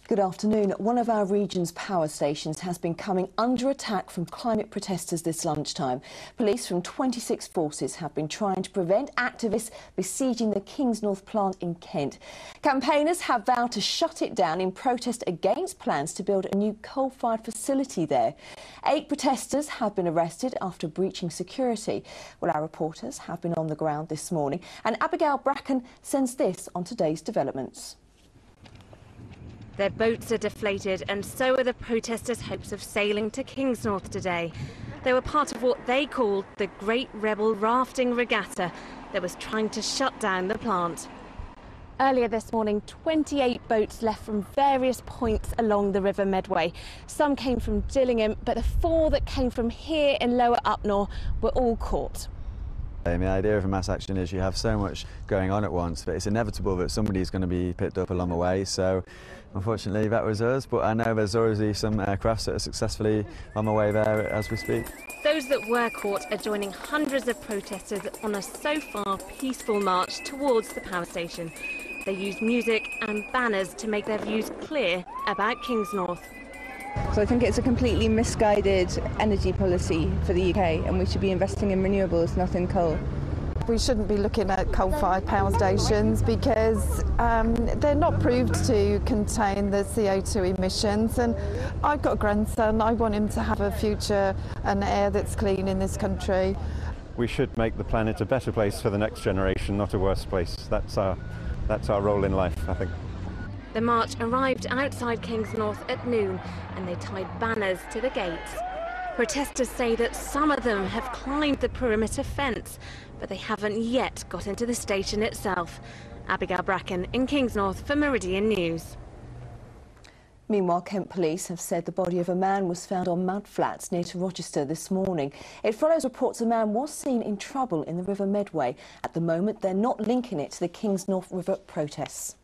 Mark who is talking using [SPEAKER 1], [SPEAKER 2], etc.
[SPEAKER 1] Good afternoon. One of our region's power stations has been coming under attack from climate protesters this lunchtime. Police from 26 forces have been trying to prevent activists besieging the Kingsnorth plant in Kent. Campaigners have vowed to shut it down in protest against plans to build a new coal-fired facility there. 8 protesters have been arrested after breaching security. Well, our reporters have been on the ground this morning, and Abigail Bracken sends this on today's developments.
[SPEAKER 2] Their boats are deflated, and so are the protesters' hopes of sailing to Kingsnorth today. They were part of what they called the Great Rebel Rafting Regatta that was trying to shut down the plant. Earlier this morning, 28 boats left from various points along the River Medway. Some came from Gillingham, but the 4 that came from here in Lower Upnor were all caught.
[SPEAKER 3] The idea of a mass action is you have so much going on at once, but it's inevitable that somebody's going to be picked up along the way. So unfortunately that was us, but I know there's already some crafts that are successfully on the way there as we speak.
[SPEAKER 2] Those that were caught are joining hundreds of protesters on a so far peaceful march towards the power station. They use music and banners to make their views clear about Kingsnorth.
[SPEAKER 4] So I think it's a completely misguided energy policy for the UK, and we should be investing in renewables, not in coal.
[SPEAKER 5] We shouldn't be looking at coal-fired power stations because they're not proved to contain the CO2 emissions, and I've got a grandson. I want him to have a future and air that's clean in this country.
[SPEAKER 6] We should make the planet a better place for the next generation, not a worse place. That's our role in life, I think.
[SPEAKER 2] The march arrived outside Kingsnorth at noon, and they tied banners to the gates. Protesters say that some of them have climbed the perimeter fence, but they haven't yet got into the station itself. Abigail Bracken in Kingsnorth for Meridian News.
[SPEAKER 1] Meanwhile, Kent Police have said the body of a man was found on mud flats near to Rochester this morning. It follows reports a man was seen in trouble in the River Medway. At the moment, they're not linking it to the Kingsnorth River protests.